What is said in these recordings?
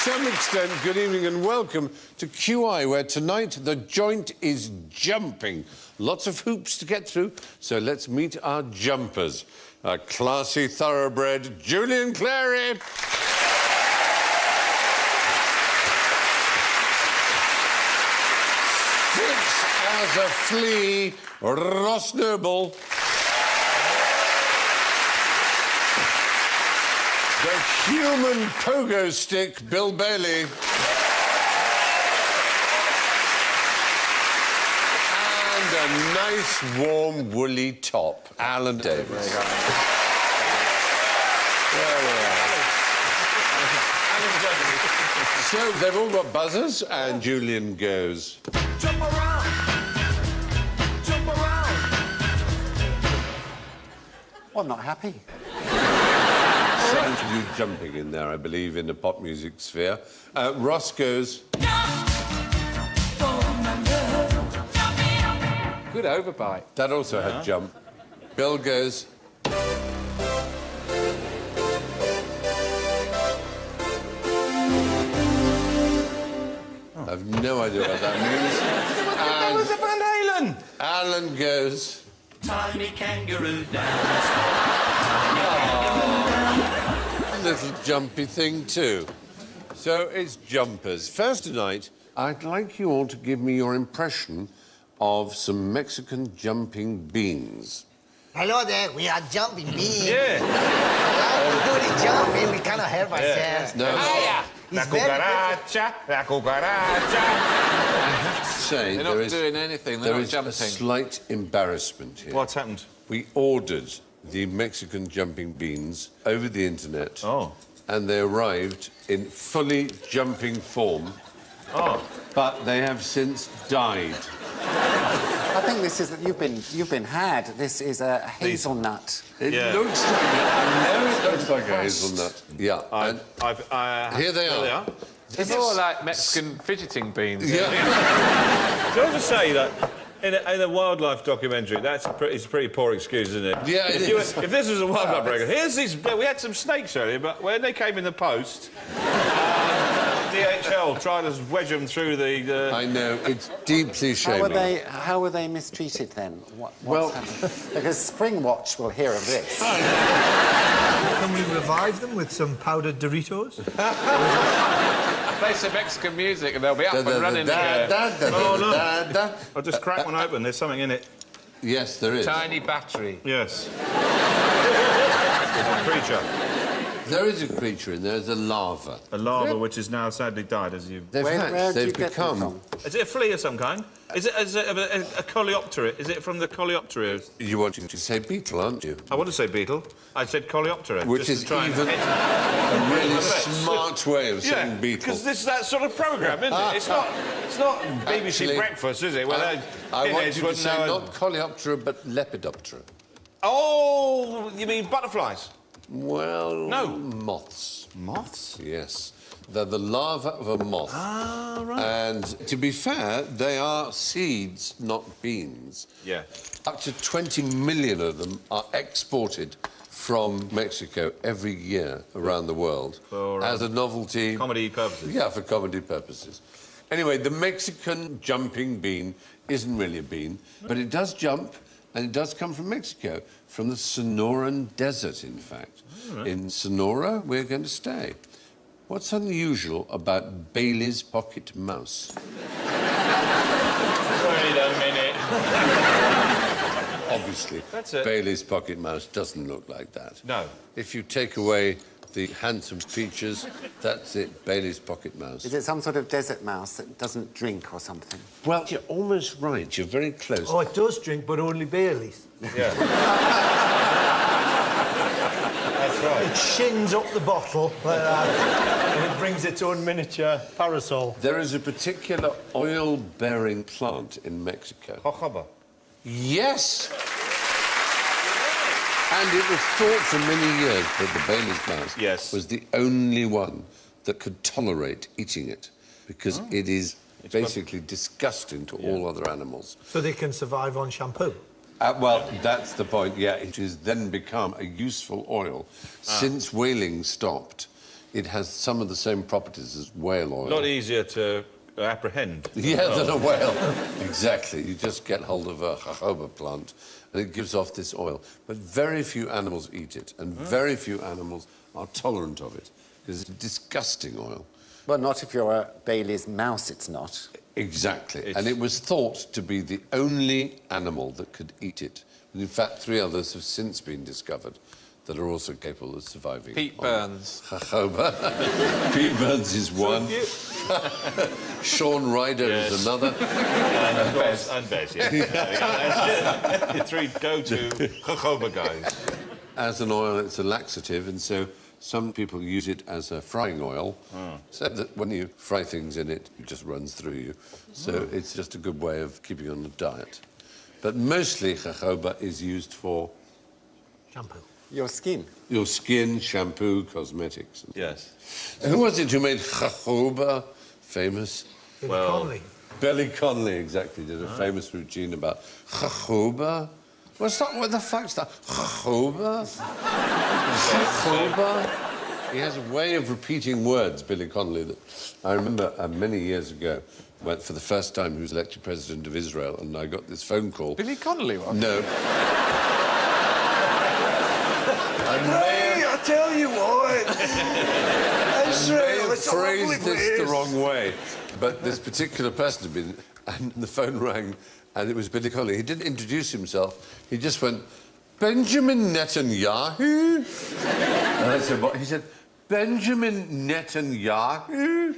some extent, good evening and welcome to QI, where tonight the joint is jumping. Lots of hoops to get through, so let's meet our jumpers. A classy thoroughbred, Julian Clary. Fits as a flea, Ross Noble. The human pogo stick, Bill Bailey. And a nice, warm, woolly top, Alan Davis. There we are. So they've all got buzzers, and Julian goes. Jump around! Jump around! Well, I'm not happy. Sound you jumping in there, I believe, in the pop music sphere. Ross goes. Good overbite. That also had jump. Bill goes. I've no idea what that means. That was the Van Halen! Alan goes. Tiny kangaroo down. A little jumpy thing, too. So it's jumpers. First tonight, I'd like you all to give me your impression of some Mexican jumping beans. Hello there, we are jumping beans. Yeah. Good at jumping, we cannot help ourselves. No. La cucaracha, la cucaracha. I have to say, They're not doing anything, they're there not is jumping. a slight embarrassment here. What's happened? We ordered the Mexican jumping beans over the internet. Oh. And they arrived in fully jumping form. Oh. But they have since died. I think this is... You've been had. This is a hazelnut. It looks like it. I know it looks like a hazelnut. Yeah. Here they are. It's more like Mexican fidgeting beans. Yeah. Can I just say that in a wildlife documentary, it's a pretty poor excuse, isn't it? Yeah, it is. If this was a wildlife record, here's these... We had some snakes earlier, but when they came in the post, DHL tried to wedge them through the... I know, it's deeply shaming. How were they mistreated, then? What's happened? Because Springwatch will hear of this. Can we revive them with some powdered Doritos? Play some Mexican music and they'll be up and running again. Oh, no. I'll just crack one open. There's something in it. Yes, there is. Tiny battery. Yes. There's a creature. There is a creature in there. There's a larva. A larva which has now sadly died, as you... Where did you get them become... from? Is it a flea of some kind? Is it a coleoptera? Is it from the coleoptera? You wanted to say beetle, aren't you? I want to say beetle. I said coleoptera. Which is even a really smart way of saying beetle. because this is that sort of programme, isn't it? It's not BBC Actually, Breakfast, is it? Well, I want you to say not coleoptera, but lepidoptera. Oh, you mean butterflies? Well, no. Moths. Moths? Yes. They're the larva of a moth. Ah, right. And to be fair, they are seeds, not beans. Yeah. Up to 20 million of them are exported from Mexico every year around the world as a novelty... Comedy purposes. Yeah, for comedy purposes. Anyway, the Mexican jumping bean isn't really a bean, but it does jump, and it does come from Mexico, from the Sonoran Desert, in fact. Right. In Sonora, we're going to stay. What's unusual about Bailey's pocket mouse? Wait a minute. Obviously, Bailey's pocket mouse doesn't look like that. No. If you take away the handsome features, that's it, Bailey's pocket mouse. Is it some sort of desert mouse that doesn't drink or something? Well, you're almost right. You're very close. Oh, it does drink, but only Bailey's. Yeah. That's right. It shins up the bottle like that, and it brings its own miniature parasol. There is a particular oil-bearing plant in Mexico. Jojoba. Yes! And it was thought for many years that the Bailey's mouse was the only one that could tolerate eating it, because it is basically disgusting to all other animals. So they can survive on shampoo? Well, that's the point, yeah. It has then become a useful oil. Since whaling stopped it has some of the same properties as whale oil. A lot easier to apprehend. Yeah, than a whale. Exactly. You just get hold of a jojoba plant and it gives off this oil. But very few animals eat it, and very few animals are tolerant of it, because it's a disgusting oil. Well, not if you're a Bailey's mouse, it's not. Exactly. And it was thought to be the only animal that could eat it. And in fact, 3 others have since been discovered that are also capable of surviving. Peep Burns. Jojoba. Pete Burns is one. Sean Ryder is another. And Bez, yeah. Your 3 go-to jojoba guys. As an oil, it's a laxative, and so some people use it as a frying oil, so that when you fry things in it, it just runs through you. So it's just a good way of keeping on the diet. But mostly jojoba is used for... Shampoo. Your skin. Your skin, shampoo, cosmetics. Yes. Who was it who made jojoba famous? Billy Connolly. Billy Connolly, exactly, did a famous routine about jojoba. What's that? What the fuck's that? Jojoba? Jojoba? He has a way of repeating words, Billy Connolly, that I remember many years ago, when for the first time he was elected president of Israel, and I got this phone call. Billy Connolly was? No. Hey, I tell you what! Israel, it's a lovely phrased this the place. wrong way, but this particular person had been, and the phone rang, and it was Billy Connolly. He didn't introduce himself. He just went, Benjamin Netanyahu. And I said, what? He said, Benjamin Netanyahu.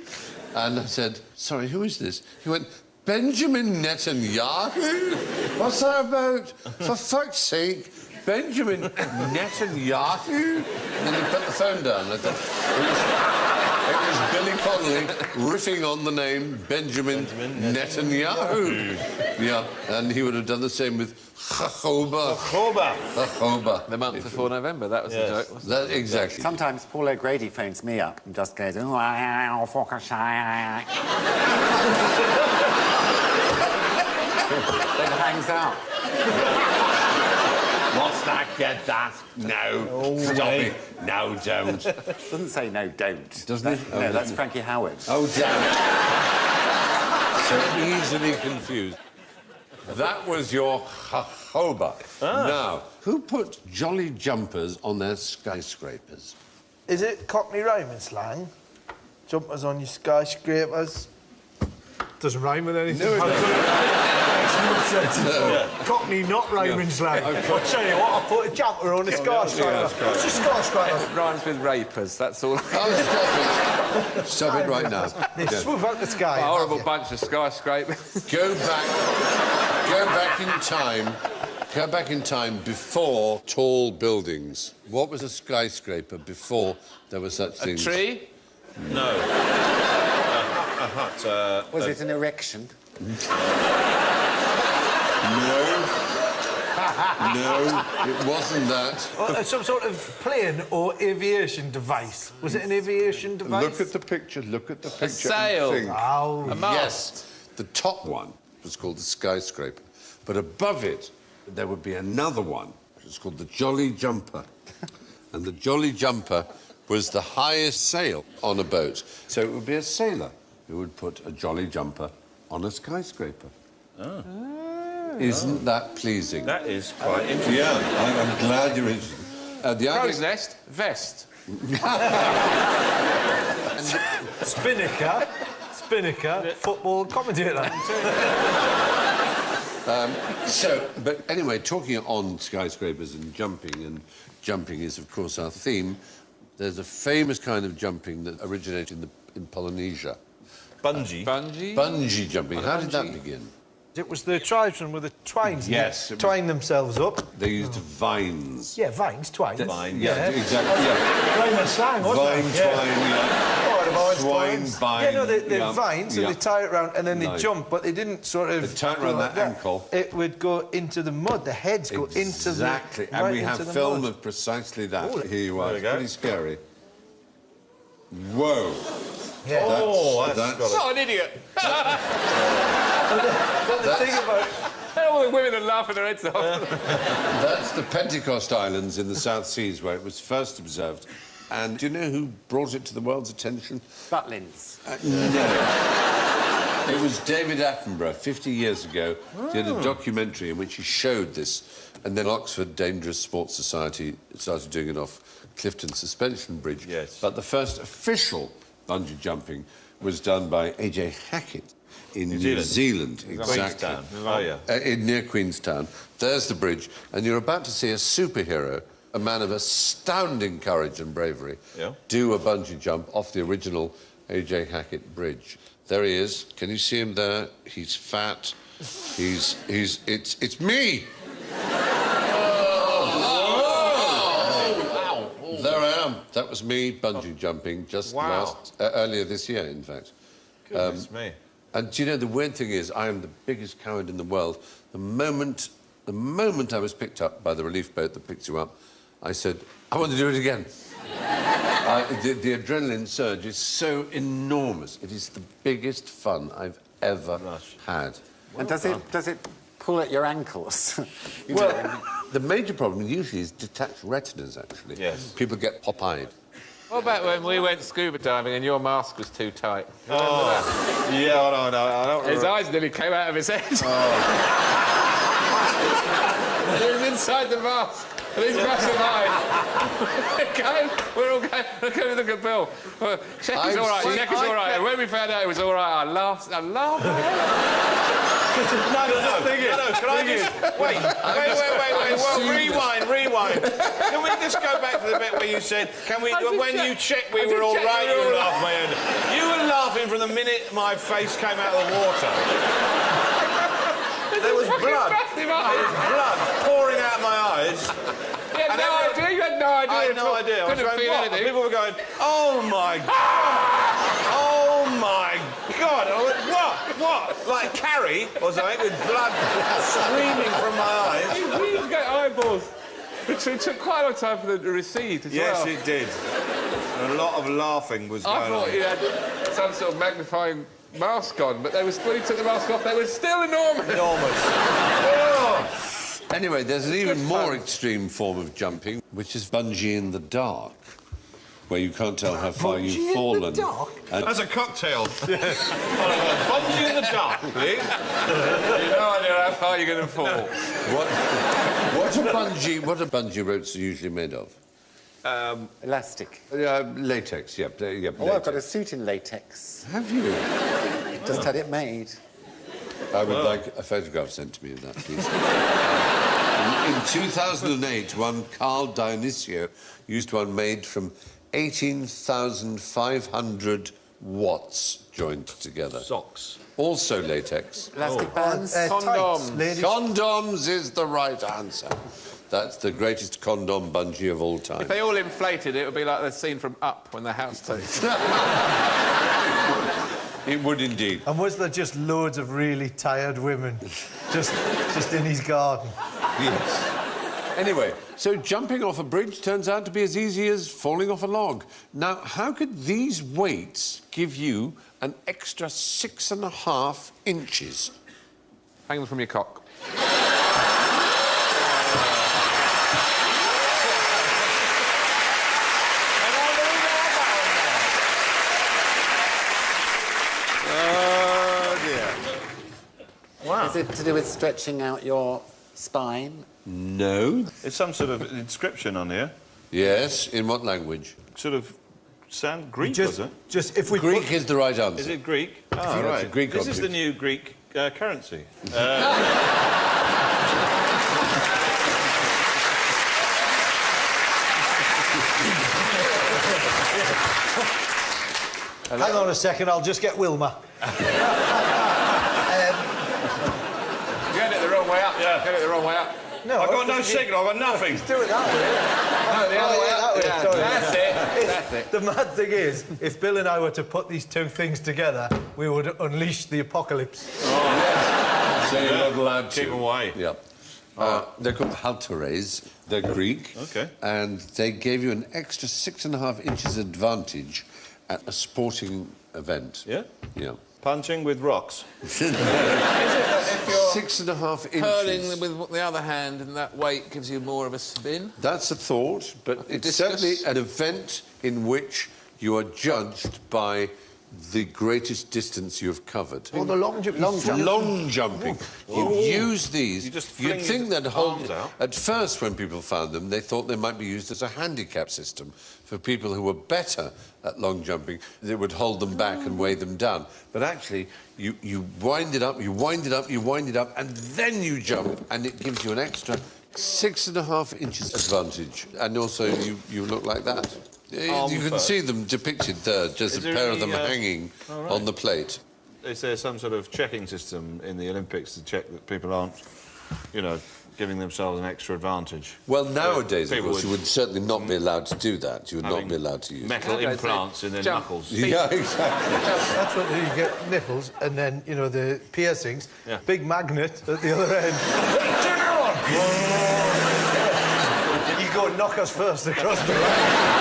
And I said, sorry, who is this? He went, Benjamin Netanyahu? What's that about? For fuck's sake, Benjamin Netanyahu? And then he put the phone down. I thought, it was Billy Connolly riffing on the name Benjamin Netanyahu. Yeah, and he would have done the same with jojoba. Jojoba. The month before November, that was the joke, wasn't That, exactly. Sometimes Paul O'Grady phones me up and just goes, oh, then hangs out. What's that? Get that? No. Stop it. No, don't. Doesn't say no, don't. Doesn't it? No, that's Frankie Howard. Oh, damn it. So easily confused. That was your jojoba. Now, who put jolly jumpers on their skyscrapers? Is it Cockney rhyming slang? Jumpers on your skyscrapers. Doesn't rhyme with anything. No, it doesn't. Cockney not rhyming slang. I'll tell you what, I put a jumper on a skyscraper. What's a skyscraper? it? Rhymes with rapers, that's all. Oh, stop it. Stop it right now. They swoop out the sky. A horrible bunch of skyscrapers. Go back in time. Go back in time before tall buildings. What was a skyscraper before there were such things? A tree? No. A hut. Was it an erection? No, it wasn't that. Well, some sort of plane or aviation device. Was it an aviation device? Look at the picture, look at the picture. A sail. And think. Oh, A mast. Yes, the top one was called the skyscraper, but above it there would be another one, which was called the Jolly Jumper. And the Jolly Jumper was the highest sail on a boat. So it would be a sailor who would put a Jolly Jumper on a skyscraper. Oh. Isn't that pleasing? That is quite interesting. Yeah, I'm glad you're interested. The other... Crow's nest, vest. Spinnaker, football commentator. But anyway, talking on skyscrapers and jumping is, of course, our theme. There's a famous kind of jumping that originated in Polynesia. Bungee. Bungee? Bungee jumping. How did that begin? It was the tribesmen with the twines. Yes. Twine themselves up. They used vines. Yeah, vines, twines. Vine, Yeah, exactly. Yeah. Rhyming slang, wasn't Vine, it? twine, yeah. Oh, the vines, Swine, twines. vine. Yeah, no, they're yeah, vines, so yeah. they tie it around and then they Nice. jump, but they didn't sort of... They tie it around go like that ankle. It would go into the mud. The heads go into the... Exactly. And right we have into the film mud. of precisely that. Oh, Here you are. there we It's go. pretty scary. Whoa. Yeah. Oh, that's got Not an idiot. But the thing about... All the women are laughing their heads off. That's the Pentecost Islands in the South Seas where it was first observed. And do you know who brought it to the world's attention? Butlins. No. It was David Attenborough, 50 years ago, did a documentary in which he showed this, and then Oxford Dangerous Sports Society started doing it off Clifton Suspension Bridge. Yes. But the first official bungee jumping was done by A.J. Hackett in New Zealand. Exactly. Queenstown. Oh, yeah. Near Queenstown. There's the bridge, and you're about to see a superhero, a man of astounding courage and bravery, do a bungee jump off the original A.J. Hackett Bridge. There he is. Can you see him there? He's fat. It's me! There I am. That was me bungee jumping just earlier this year, in fact. Goodness me. And do you know, the weird thing is, I am the biggest coward in the world. The moment I was picked up by the relief boat that picked you up, I said, I want to do it again. The adrenaline surge is so enormous. It is the biggest fun I've ever had. And does it pull at your ankles? Well, the major problem usually is detached retinas, actually. Yes. People get pop-eyed. What about when we went scuba diving and your mask was too tight? Remember that? Yeah, I don't His eyes nearly came out of his head. He was inside the mask. And his massive eyes. We're all going, look at Bill. Check is all right, check is all right. And when we found out it was all right, I laughed. No, can I just... Wait. Well, rewind. Can we just go back to the bit where you said, when you checked we were all right, you were laughing my head. You were laughing from the minute my face came out of the water. There was blood. There was blood pouring out of my eyes. You had no idea? You had no idea? I had no idea. I was Couldn't going, feel what? anything. People were going, oh my God! Oh my God! I went, what? Like Carrie or something with blood streaming from my eyes. We used to get eyeballs. It took quite a long time for them to recede as well. Yes, it did. And a lot of laughing was going on. I thought you had some sort of magnifying mask on, but when he took the mask off, they were still enormous. Anyway, there's an even more extreme form of jumping, which is bungee in the dark, where you can't tell how far you've fallen. In the dark? That's a cocktail. Bungee in the dark, please. You have no idea how far you're going to fall. What are bungee ropes usually made of? Elastic. Latex, yeah. Oh, I've got a suit in latex. Have you? Just had it made. I would like a photograph sent to me of that, please. In 2008, one Carl Dionisio used one made from 18,500 watts joined together. Socks. Also latex. Elastic bands. Condoms. Ladies. Condoms is the right answer. That's the greatest condom bungee of all time. If they all inflated, it would be like the scene from Up when the house takes. It would indeed. And was there just loads of really tired women just in his garden? Yes. Anyway, so jumping off a bridge turns out to be as easy as falling off a log. Now, how could these weights give you an extra 6.5 inches? Hang them from your cock. Is it to do with stretching out your spine? No. There's some sort of inscription on here. Yes, in what language? Sort of sound Greek, was it? Just if we Greek is the right answer. Is it Greek? Oh, That's right. a Greek this is the object. new Greek currency. Hang on a second, I'll just get Wilma. Get it the wrong way up. Yeah. Get it the wrong way up. No, I've got no signal, I've got nothing. do it that way. No, the other way up. that way, Yeah, sorry. that's it. That's it. The mad thing is, if Bill and I were to put these two things together, we would unleash the apocalypse. So you're not allowed to. Keep away. Yeah. They're called halteres. They're Greek. OK. And they gave you an extra 6.5 inches advantage at a sporting event. Yeah? Yeah. Punching with rocks. 6.5 inches. Hurling with the other hand and that weight gives you more of a spin? That's a thought, but it's certainly an event in which you are judged by the greatest distance you have covered. Or the long jump. Long jumping. You use these. You just You'd fling think the that hold. arms out. At first, when people found them, they thought they might be used as a handicap system for people who were better at long jumping. They would hold them back and weigh them down. But actually, you wind it up, you wind it up, you wind it up, and then you jump, and it gives you an extra 6.5 inches advantage. And also, you look like that. You can see them depicted there, just a pair of them hanging on the plate. Is there some sort of checking system in the Olympics to check that people aren't, you know, giving themselves an extra advantage? Well, nowadays, of people course, you would certainly not be allowed to do that. You would not Having be allowed to use metal implants in their knuckles. Yeah, exactly. That's what you get, nipples, and then, you know, the piercings, Yeah. big magnet at the other end. Turn it on! You go and knock us first across the line.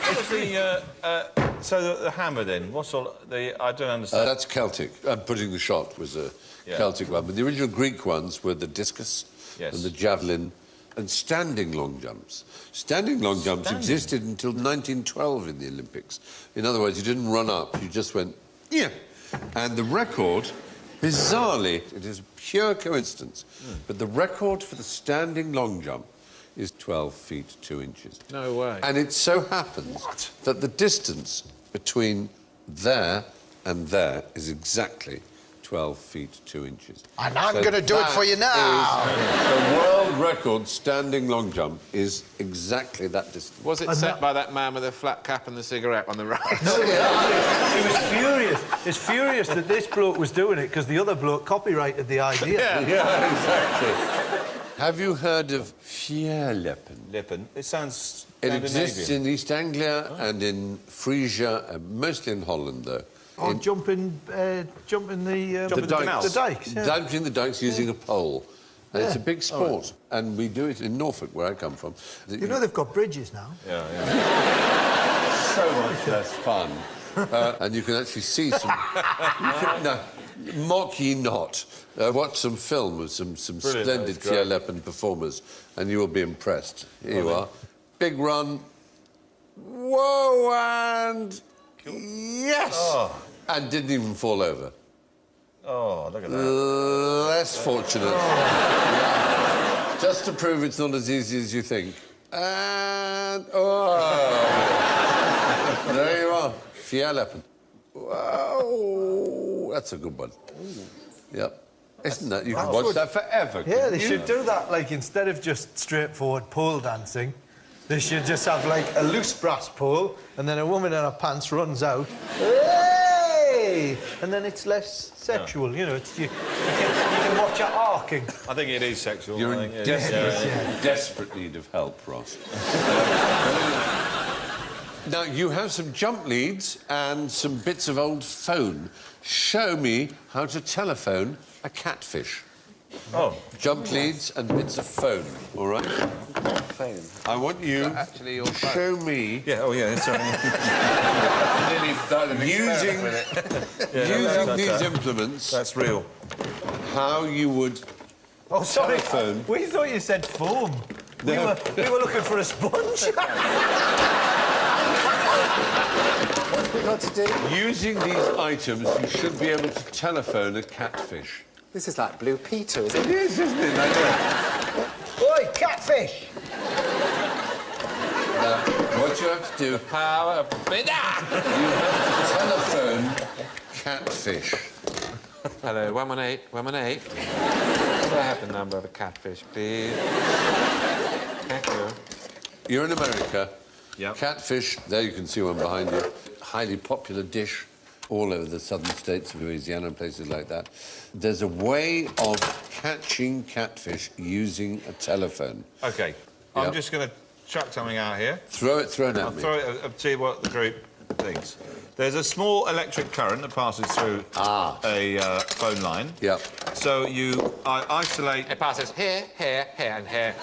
What was so the hammer then? What's all the? I don't understand. That's Celtic. Putting the shot was a Yeah. Celtic one, but the original Greek ones were the discus Yes. and the javelin and standing long jumps. Standing long jumps existed until 1912 in the Olympics. In other words, you didn't run up, you just went, yeah. And the record, bizarrely, it is a pure coincidence, but the record for the standing long jump is 12 feet 2 inches. No way. And it so happens that the distance between there and there is exactly 12 feet 2 inches. And I'm going to do it for you now. The world record standing long jump is exactly that distance. Was it set by that man with the flat cap and the cigarette on the right? He was furious. He's furious that this bloke was doing it because the other bloke copyrighted the idea. Yeah, exactly. Have you heard of fjärleppen? Lippen. It sounds. It exists in East Anglia and in Frisia, and mostly in Holland, though. Or jumping the canals. the dikes. Yeah. Jumping the dikes using a pole. And it's a big sport. And we do it in Norfolk, where I come from. You know they've got bridges now. Yeah. So much less fun. And you can actually see some... No, mock ye not. Watch some film of some splendid fjärleppen performers, and you will be impressed. Here you are. Big run. Whoa, and... Yes! Oh. And didn't even fall over. Oh, look at that. Less fortunate. Yeah. Just to prove it's not as easy as you think. And... Oh! There you are. Fjärleppen. Wow! That's a good one. Yep. Isn't that? You can watch that forever. Yeah, they should do that, like, instead of just straightforward pole dancing, they should just have, like, a loose brass pole, and then a woman in her pants runs out, hey! And then it's less sexual, you know, it's, you can watch it arcing. I think it is sexual. You're I in think, yeah. desperate need of help, Ross. Now, you have some jump leads and some bits of old phone. Show me how to telephone a catfish. Oh. Jump leads and bits of phone, all right? Phone. I want you Actually, your to show me... Yeah, oh yeah, sorry. using these implements, That's real. how you would Oh, sorry, telephone... we thought you said foam. No. We were looking for a sponge. What have we got to do? Using these items, you should be able to telephone a catfish. This is like Blue Peter, is it? It is, isn't it? I know. Oi, catfish! Now, what you have to do... Power of bidder! You have to telephone catfish. Hello, 118, 118. Could I have the number of a catfish, please? Thank you. You're in America. Yep. Catfish, there you can see one behind you. Highly popular dish all over the southern states of Louisiana and places like that. There's a way of catching catfish using a telephone. OK. Yep. I'm just going to chuck something out here. Thrown at I'll me. throw it and see what the group thinks. There's a small electric current that passes through a phone line. Yep. So you isolate... It passes here, here, here, and here.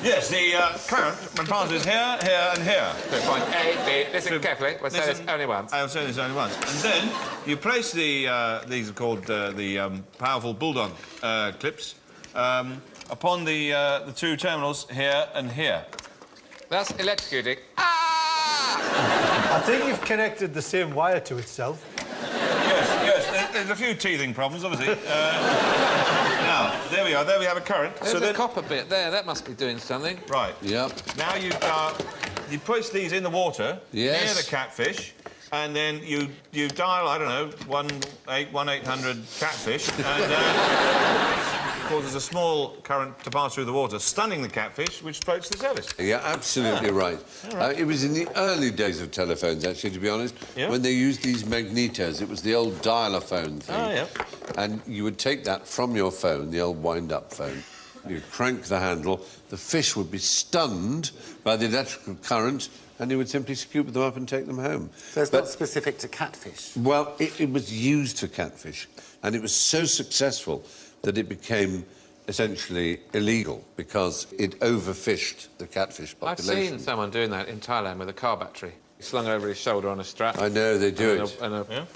Yes, the current passes here, here, and here. So point A, B. Listen carefully. We'll say this only once. I'll say this only once. And then you place the these are called the powerful bulldog clips upon the two terminals here and here. That's electrocuting. I think you've connected the same wire to itself. Yes, there's a few teething problems, obviously. Now, there we are. There we have a current. There's a copper bit there. That must be doing something. Right. Yep. Now you place these in the water near the catfish, and then you dial, I don't know, 1-800 catfish, and causes a small current to pass through the water, stunning the catfish, which floats the service. You're absolutely right. It was in the early days of telephones, actually, to be honest, when they used these magnetos. It was the old dial-a-phone thing. Oh, yeah. And you would take that from your phone, the old wind-up phone. You'd crank the handle, the fish would be stunned by the electrical current, and you would simply scoop them up and take them home. So it's not specific to catfish? Well, it was used for catfish, and it was so successful that it became essentially illegal because it overfished the catfish population. I've seen someone doing that in Thailand with a car battery. Slung over his shoulder on a strap. I know, they do it. And a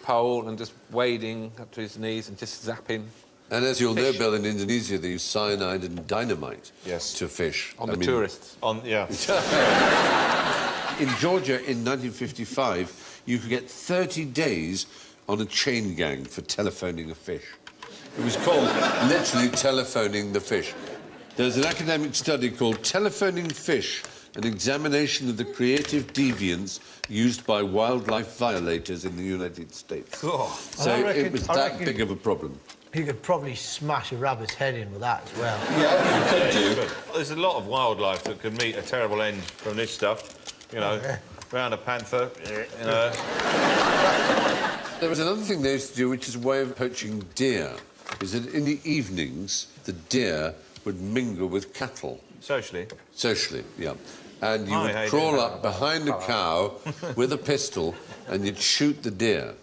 pole and just wading up to his knees and just zapping. And as you'll know, Bill, in Indonesia, they use cyanide and dynamite to fish. On the tourists. In Georgia, in 1955, you could get 30 days on a chain gang for telephoning a fish. It was called literally telephoning the fish. There's an academic study called Telephoning Fish, an examination of the creative deviance used by wildlife violators in the United States. Oh. So it was that big of a problem. You could probably smash a rabbit's head in with that as well. Yeah, you could do. There's a lot of wildlife that could meet a terrible end from this stuff. You know, round a panther, you know. There was another thing they used to do, which is a way of poaching deer, is that in the evenings, the deer would mingle with cattle. Socially? Socially, yeah. And you would crawl up behind a cow with a pistol and you'd shoot the deer.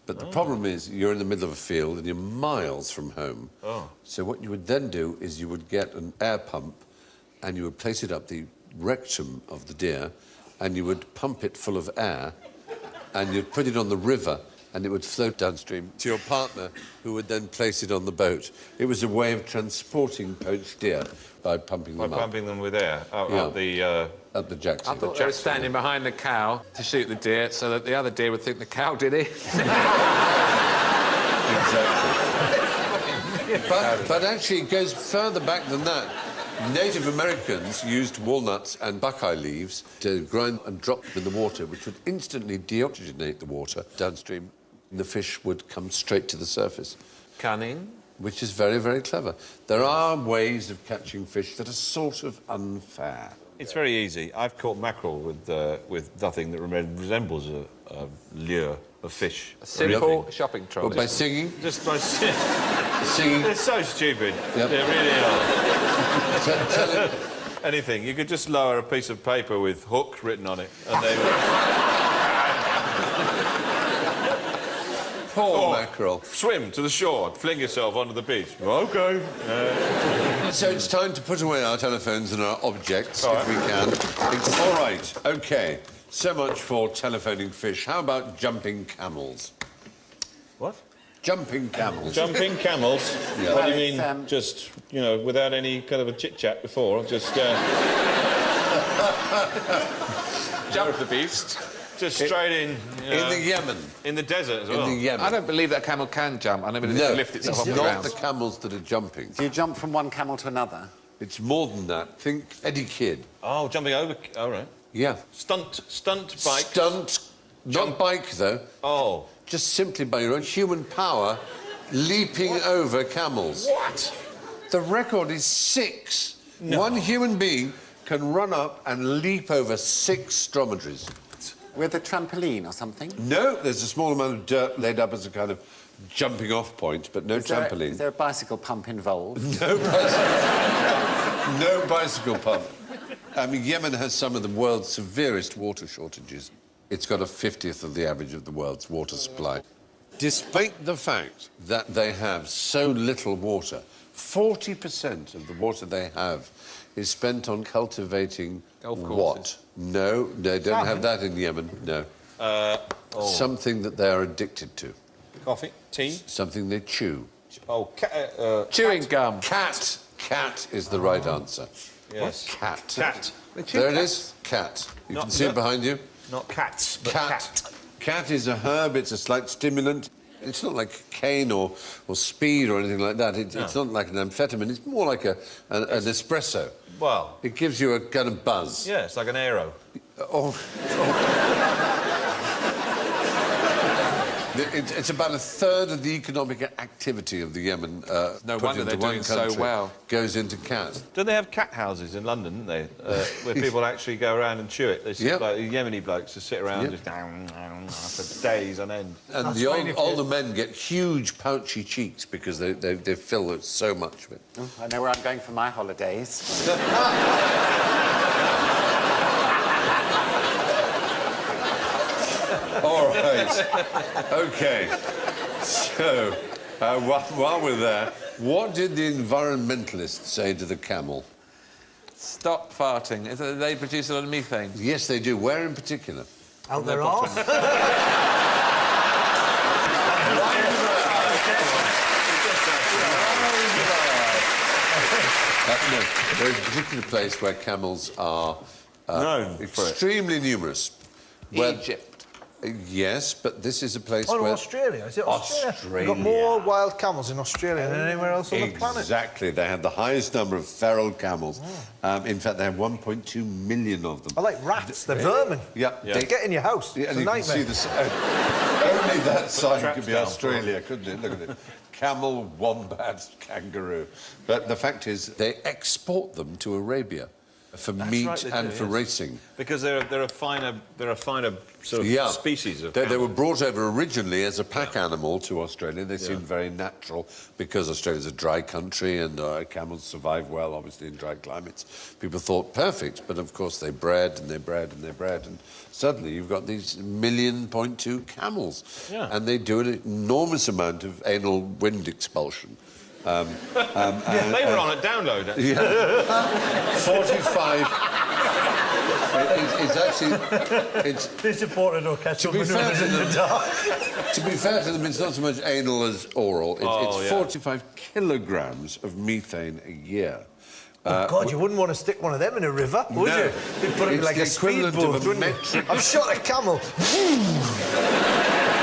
But the problem is you're in the middle of a field and you're miles from home. So what you would then do is you would get an air pump and you would place it up the rectum of the deer and you would pump it full of air and you'd put it on the river and it would float downstream to your partner, who would then place it on the boat. It was a way of transporting poached deer by pumping them up. By pumping them with air up the Jackson. I thought they were standing behind the cow to shoot the deer so that the other deer would think the cow did it. Exactly. But actually, it goes further back than that. Native Americans used walnuts and buckeye leaves to grind and drop them in the water, which would instantly deoxygenate the water downstream. The fish would come straight to the surface. Cunning. Which is very, very clever. There are ways of catching fish that are sort of unfair. It's very easy. I've caught mackerel with nothing that resembles a lure of fish. A simple shopping trolley. Well, by singing? Just by singing. Singing. They're so stupid. Yep. They really are. Anything. You could just lower a piece of paper with hook written on it, and they would... Poor mackerel. Swim to the shore, fling yourself onto the beach. OK. So it's time to put away our telephones and our objects, if we can. It's all right. OK. So much for telephoning fish. How about jumping camels? What? Jumping camels. Jumping camels? Yeah. What do you mean, just, you know, without any kind of a chit-chat before? Just, Jump the beast. Just straight in... In the Yemen. In the desert as well. In the Yemen. I don't believe that camel can jump. I never did to lift itself off the ground. It's not the camels that are jumping. Do you jump from one camel to another? It's more than that. Think Eddie Kidd. Oh, jumping over... All right. Yeah. Stunt bike. Stunt. Not bike, though. Oh. Just simply by your own human power, leaping over camels. What? The record is 6. No. One human being can run up and leap over 6 dromedaries. With a trampoline or something? No, there's a small amount of dirt laid up as a kind of jumping off point, but no trampoline. Is there a bicycle pump involved? No bicycle. No bicycle pump. I mean, Yemen has some of the world's severest water shortages. It's got a 50th of the average of the world's water supply. Despite the fact that they have so little water, 40% of the water they have is spent on cultivating Golf what? courses. No, they don't have that in Yemen, no. Something that they are addicted to. Coffee, tea. Something they chew. Oh, Chewing gum. Cat. Cat is the right answer. Yes. Cat. Cat. There it is. Cat. You can see it behind you. Not cats, but cat. Cat is a herb. It's a slight stimulant. It's not like cane or speed or anything like that. It's not like an amphetamine. It's more like an espresso. Well... It gives you a kind of buzz. Yeah, it's like an aero. It's about a third of the economic activity of the Yemen. No put wonder into they're one doing so country well. Goes into cats. Don't they have cat houses in London, don't they? Where people actually go around and chew it. They sit, like the Yemeni blokes just sit around just for days on end. And the older men get huge pouchy cheeks because they fill with so much of it. Oh, I know where I'm going for my holidays. All right. OK. So, while we're there, what did the environmentalists say to the camel? Stop farting. They produce a lot of methane. Yes, they do. Where in particular? Out their arse. No, there's a particular place where camels are extremely numerous. Egypt. Yes, but this is a place Oh, where... Australia. Is it Australia? Australia. We've got more wild camels in Australia than anywhere else on the planet. Exactly. They have the highest number of feral camels. In fact, they have 1.2 million of them. I like rats. They're vermin. Yeah. They get in your house. Yeah, It's and a you can nightmare. see this. Only that sign could be down Australia, couldn't it? Look at it. Camel, wombat, kangaroo. But the fact is, they export them to Arabia for meat and for racing. Because they're a finer sort of species of They were brought over originally as a pack animal to Australia. They seemed very natural because Australia's a dry country and camels survive well, obviously, in dry climates. People thought perfect, but of course they bred and they bred and they bred, and suddenly you've got these 1.2 million camels. Yeah. And they do an enormous amount of anal wind expulsion. they were on at download. Actually. Yeah. 45. It's actually. They supported orchestral manoeuvres in the dark. To be fair to them, it's not so much anal as oral. It's 45 kilograms of methane a year. Oh, God, you wouldn't want to stick one of them in a river, would you? They'd put it like a speedboat, wouldn't you? I've shot a camel.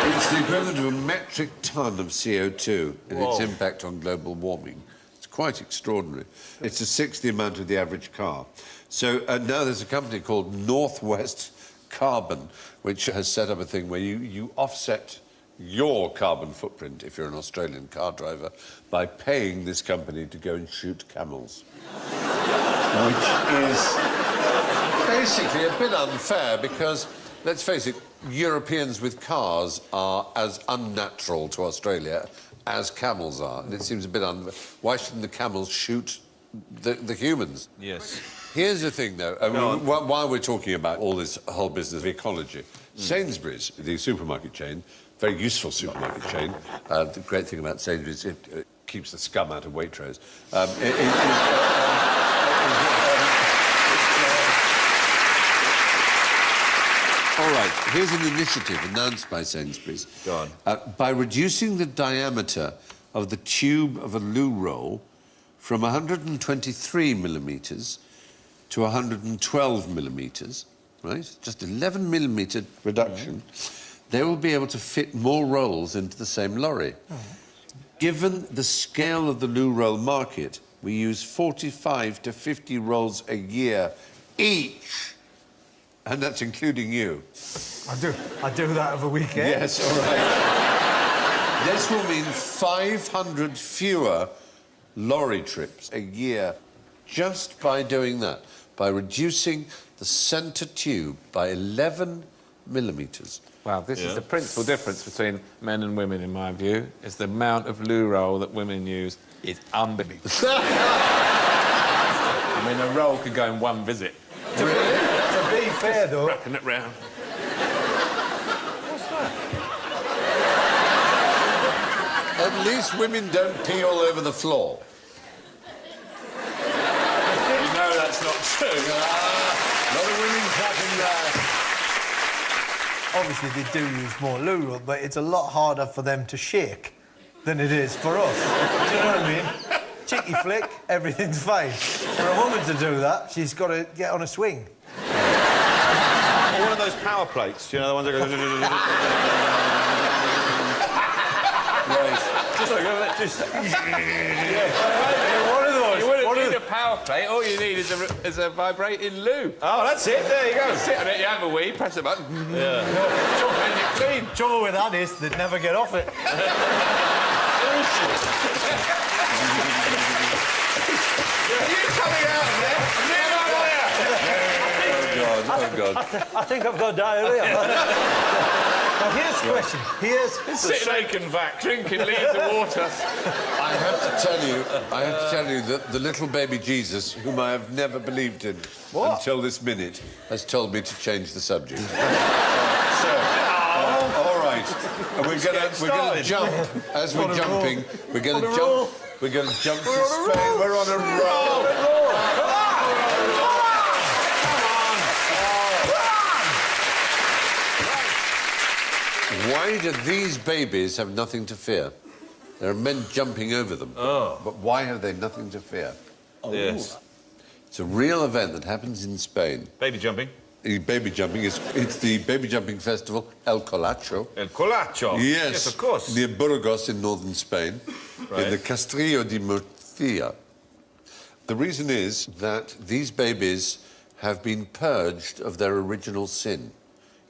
It's the equivalent of a metric ton of CO2 in its impact on global warming. It's quite extraordinary. It's a sixth the amount of the average car. So now there's a company called Northwest Carbon, which has set up a thing where you offset your carbon footprint, if you're an Australian car driver, by paying this company to go and shoot camels. Which is basically a bit unfair because, let's face it, Europeans with cars are as unnatural to Australia as camels are, and it seems a bit unfair. Why shouldn't the camels shoot the humans? Yes. Here's the thing, though, while we're talking about all this whole business of ecology, Sainsbury's, the supermarket chain, very useful supermarket chain, the great thing about Sainsbury's, it keeps the scum out of Waitrose. All right, here's an initiative announced by Sainsbury's. Go on. By reducing the diameter of the tube of a loo roll from 123 millimetres to 112 millimetres, right? Just 11 millimetre reduction. They will be able to fit more rolls into the same lorry. Given the scale of the loo roll market, we use 45 to 50 rolls a year each. And that's including you. I do that over weekend. Yes, all right. This will mean 500 fewer lorry trips a year just by doing that, by reducing the centre tube by 11 millimetres. Wow, this is the principal difference between men and women, in my view, is the amount of loo roll that women use is unbelievable. I mean, a roll could go in one visit. To be fair, though... Wrapping it round. What's that? At least women don't pee all over the floor. You know that that's not true. Lot of women clapping there. Obviously, they do use more loo, but it's a lot harder for them to shake than it is for us. Do you know what I mean? Cheeky flick, everything's fine. For a woman to do that, she's got to get on a swing. Or one of those power plates, you know, the ones that go... One of those. You wouldn't need a power plate. All you need is a vibrating loo. Oh, that's it. There you go. Sit on it, you have a wee, press a button. Yeah. And you're clean. Trouble with that is they'd never get off it. You coming out of there? Oh, God. I think I've got diarrhea. Now, here's the question. Here's The shaken vac. Drinking leaves of water. I have to tell you that the little baby Jesus, whom I have never believed in until this minute, has told me to change the subject. All right. And we're going to jump. As we're jumping, we're going to jump. We're going to jump to Spain. We're on a roll. Why do these babies have nothing to fear? There are men jumping over them. Oh. But why have they nothing to fear? Oh. Yes. It's a real event that happens in Spain. Baby jumping. Baby jumping it's the baby jumping festival, El Colacho. El Colacho. Yes, of course. Near Burgos in northern Spain, in the Castillo de Murcia. The reason is that these babies have been purged of their original sin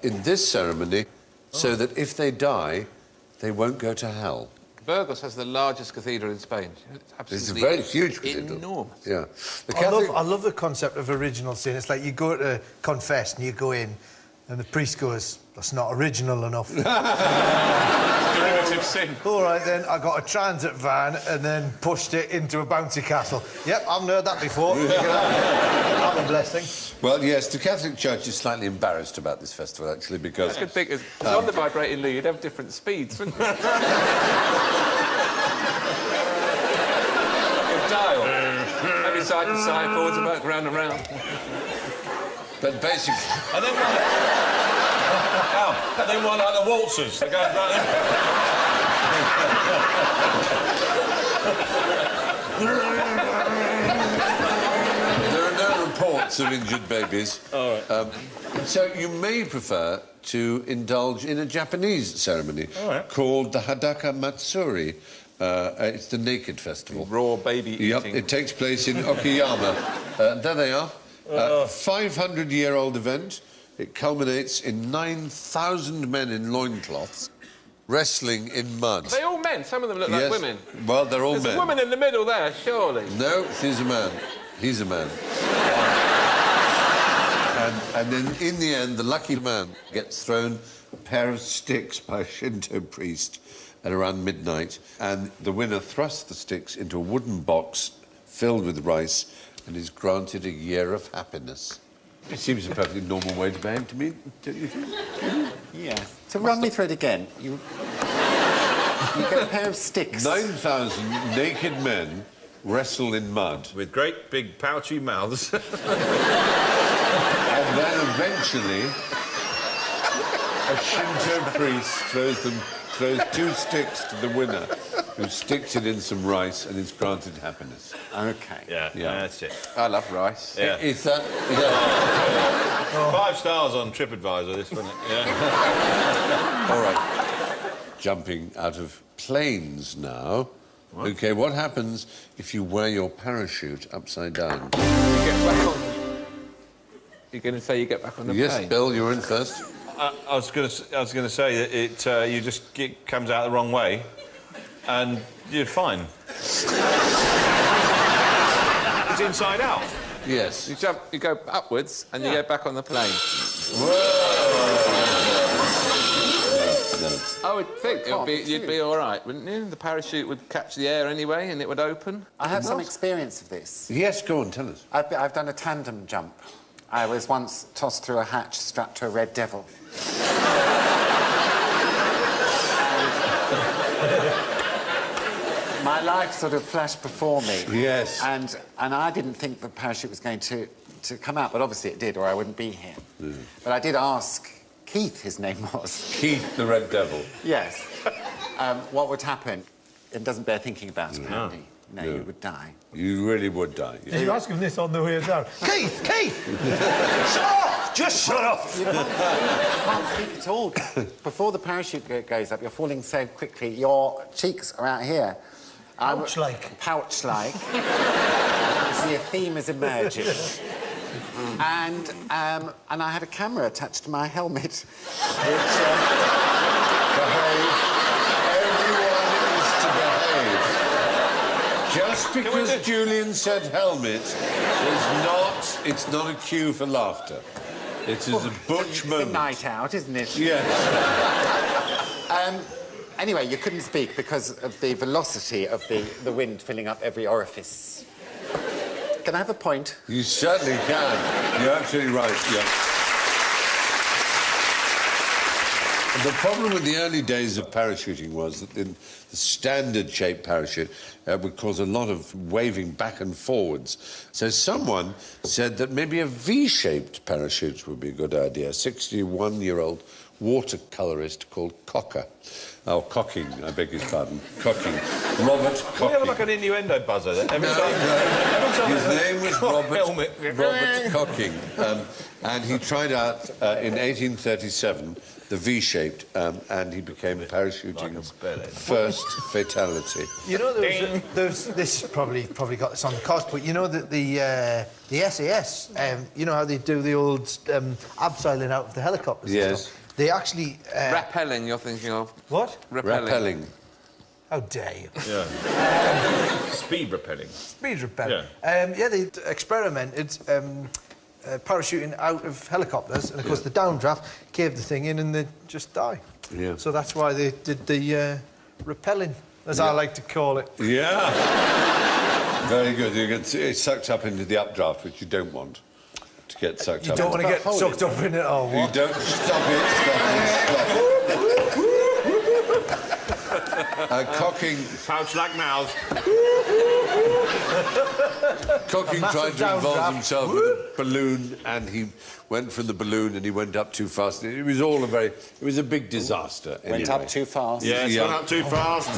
in this ceremony, so that if they die, they won't go to hell. Burgos has the largest cathedral in Spain. It's a very huge cathedral. Enormous. Yeah. I love the concept of original sin. It's like you go to confess and you go in and the priest goes, that's not original enough. Derivative sin. All right, then, I got a transit van and then pushed it into a bouncy castle. Yep, I haven't heard that before. Have a blessing. Well, yes, the Catholic Church is slightly embarrassed about this festival, actually, because... I could think, on the vibrating loo, you'd have different speeds, wouldn't you? Dial. Maybe side to side, forwards and back, round and round. But basically... And then one... and then one like the waltzers. They go right There are no reports of injured babies. All right. So you may prefer to indulge in a Japanese ceremony called the Hadaka Matsuri. It's the Naked Festival. Raw baby eating. Yep, it takes place in Okayama. There they are. 500-year-old event. It culminates in 9,000 men in loincloths wrestling in mud. Are they all men? Some of them look like women. Well, they're all There's men. a woman in the middle there, surely. No, she's a man. He's a man. and then, in the end, the lucky man gets thrown a pair of sticks by a Shinto priest at around midnight, and the winner thrusts the sticks into a wooden box filled with rice and is granted a year of happiness. It seems a perfectly normal way to behave to me, don't you think? Yeah. So run me through it again. You get a pair of sticks. 9,000 naked men wrestle in mud. with great big pouchy mouths. And then eventually a Shinto priest throws 2 sticks to the winner, who sticks it in some rice and is granted happiness. OK. Yeah, that's it. I love rice. Yeah. Is that... Yeah. 5 stars on TripAdvisor, this, wasn't it? Yeah. All right. Jumping out of planes now. What? OK, what happens if you wear your parachute upside down? You get back on... You're going to say you get back on the plane? Yes, Bill, you're in first. I was going to say that you just it comes out the wrong way, and you're fine. It's inside out. Yes. You go upwards and you go back on the plane. Whoa! No. I would think you'd be all right, wouldn't you? The parachute would catch the air anyway and it would open. I have some experience of this. Yes, go on, tell us. I've done a tandem jump. I was once tossed through a hatch strapped to a red devil. my life sort of flashed before me. Yes. And I didn't think the parachute was going to come out, but obviously it did, or I wouldn't be here. But I did ask Keith, his name was. Keith the Red Devil. Yes. What would happen? It doesn't bear thinking about, apparently. No, you would die. You really would die. Yeah. Did you ask him this on the way down? Keith! Shut up! Just shut up! You can't speak at all. Before the parachute goes up, you're falling so quickly, your cheeks are out here. Pouch-like. Pouch-like. You see a theme is emerging. And I had a camera attached to my helmet, which... Behave. Everyone is to behave. Just because Julian said helmet it's not a cue for laughter. It is a butch moment. It's a night out, isn't it? Yes. Anyway, you couldn't speak because of the velocity of the wind filling up every orifice. Can I have a point? You certainly can. You're absolutely right, yeah. The problem with the early days of parachuting was that the standard-shaped parachute would cause a lot of waving back and forwards. So someone said that maybe a V-shaped parachute would be a good idea. A 61-year-old watercolourist called Cocker. Oh, Cocking, I beg his pardon. Cocking. Robert Cocking. Can we have like an innuendo buzzer then? Every time His name was Robert Cocking. And he tried out in 1837 the V-shaped, and he became parachuting's first fatality. You know, there's this probably got this on the cost, but you know that the SAS, you know how they do the old abseiling out of the helicopters? Yes. And stuff? They actually... Rappelling, you're thinking of? What? Rappelling. How dare you? Yeah. Speed rappelling. Speed rappelling. Yeah, they experimented parachuting out of helicopters, and of course the downdraft caved the thing in and they just die. Yeah. So that's why they did the rappelling, as I like to call it. Yeah. Very good. You get sucked up into the updraft, which you don't want to get sucked up. You don't want to get sucked up in it, or what? You don't stop it. Cocking... Pouch like mouth. Cocking tried to involve himself with a balloon, and he went from the balloon and he went up too fast. It was all it was a big disaster. Went up too fast. Yes, went up too fast.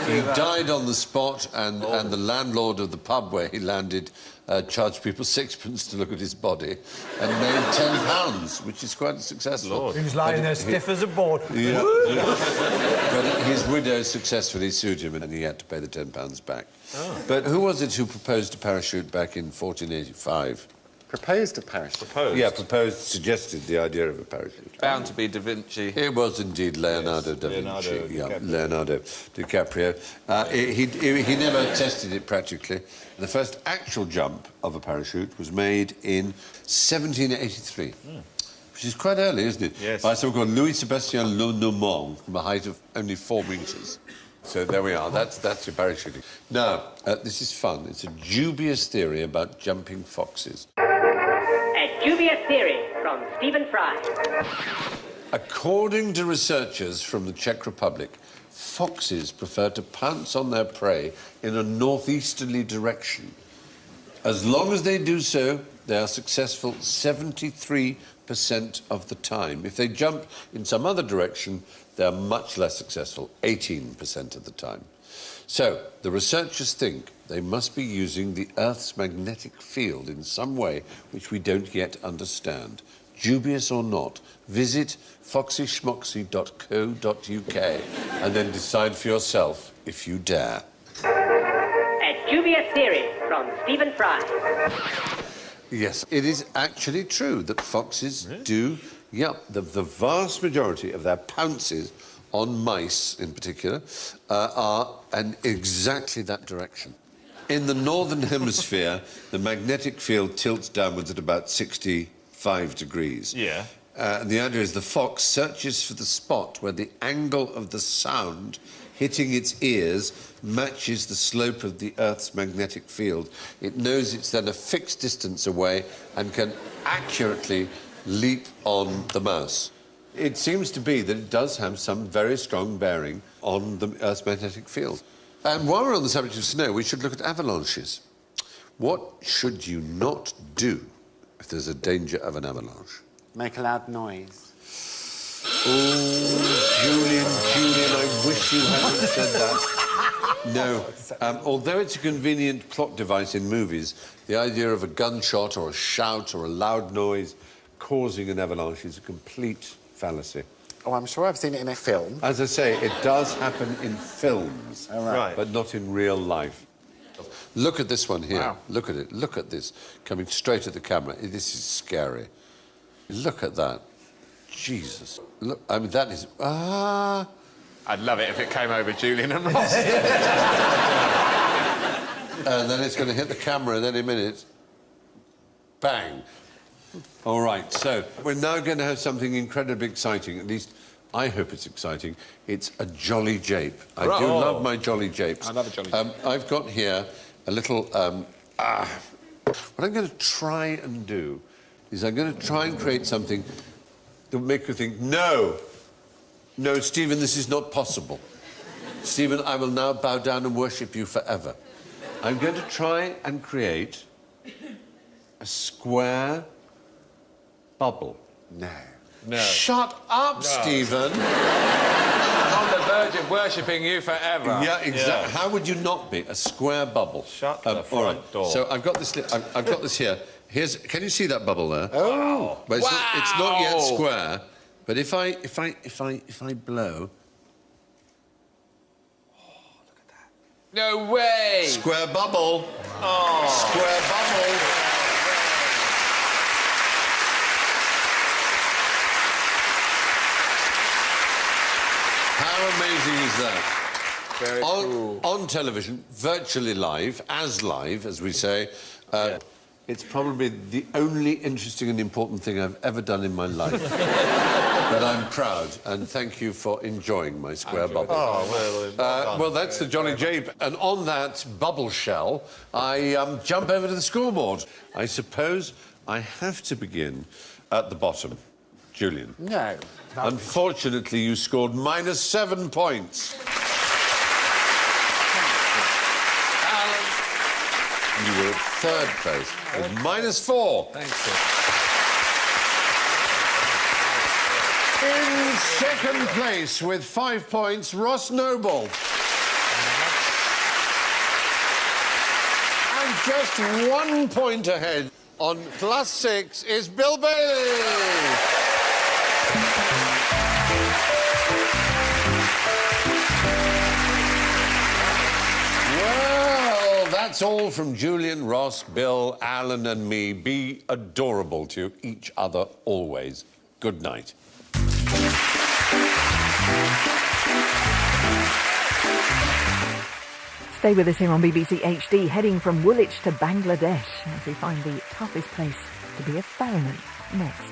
He died on the spot, and the landlord of the pub where he landed charged people £6 to look at his body and made £10, which is quite successful. He was lying there stiff as a board. Yeah. But his widow successfully sued him and he had to pay the £10 back. Oh. But who was it who proposed a parachute back in 1485? Proposed a parachute? Proposed? Yeah, proposed, suggested the idea of a parachute. Bound to be Da Vinci. It was indeed Leonardo da Vinci. Leonardo DiCaprio. He never tested it practically. The first actual jump of a parachute was made in 1783. Which is quite early, isn't it? Yes. By someone called Louis-Sébastien Lenormand, from a height of only 4 metres. So there we are. That's your parachuting. Now, this is fun. It's a dubious theory about jumping foxes. A dubious theory from Stephen Fry. According to researchers from the Czech Republic, foxes prefer to pounce on their prey in a northeasterly direction. As long as they do so, they are successful 73% of the time. If they jump in some other direction, they are much less successful, 18% of the time. So, the researchers think they must be using the Earth's magnetic field in some way which we don't yet understand. Dubious or not, visit foxyschmoxy.co.uk and then decide for yourself if you dare. A dubious theory from Stephen Fry. Yes, it is actually true that foxes do... Yeah, the vast majority of their pounces on mice, in particular, are in exactly that direction. In the northern hemisphere, the magnetic field tilts downwards at about 65 degrees. Yeah. And the idea is the fox searches for the spot where the angle of the sound hitting its ears matches the slope of the Earth's magnetic field. It knows it's then a fixed distance away and can accurately leap on the mouse. It seems to be that it does have some very strong bearing on the Earth's magnetic field. And while we're on the subject of snow, we should look at avalanches. What should you not do if there's a danger of an avalanche? Make a loud noise. Oh, Julian, I wish you hadn't said that. No. Although it's a convenient plot device in movies, the idea of a gunshot or a shout or a loud noise causing an avalanche is a complete fallacy. Oh, I'm sure I've seen it in a film. As I say, it does happen in films, but not in real life. Look at this one here. Wow. Look at it. Look at this. Coming straight at the camera. This is scary. Look at that. Jesus. Look, I mean, that is... Ah... I'd love it if it came over Julian and Ross. And then it's going to hit the camera in any minute. Bang. All right, so we're now going to have something incredibly exciting. At least I hope it's exciting. It's a jolly jape. I do love my jolly japes. I love a jolly jape. I've got here a little... what I'm going to try and do is I'm going to try and create something that will make you think, no, Stephen, this is not possible. Stephen, I will now bow down and worship you forever. I'm going to try and create a square bubble. No. Shut up, Stephen. I'm on the verge of worshipping you forever. Yeah, exactly. How would you not be? A square bubble. Shut the front door. So I've got this. I've got this here. Can you see that bubble there? Oh. But it's not yet square. But if I blow. No way! Square bubble. Oh. Square bubble. How amazing is that? Very cool. On television, virtually live, as we say. It's probably the only interesting and important thing I've ever done in my life. But I'm proud, and thank you for enjoying my square bubble. Oh, well, that's the Jolly Jape. And on that bubble shell, I jump over to the scoreboard. I suppose I have to begin at the bottom. Julian. No. Unfortunately, you scored -7 points. You were at third place with -4. Thanks, sir. In second place with 5 points, Ross Noble. And just 1 point ahead on +6 is Bill Bailey. Well, that's all from Julian, Ross, Bill, Alan and me. Be adorable to each other always. Good night. Stay with us here on BBC HD, heading from Woolwich to Bangladesh as we find the toughest place to be a ferryman next.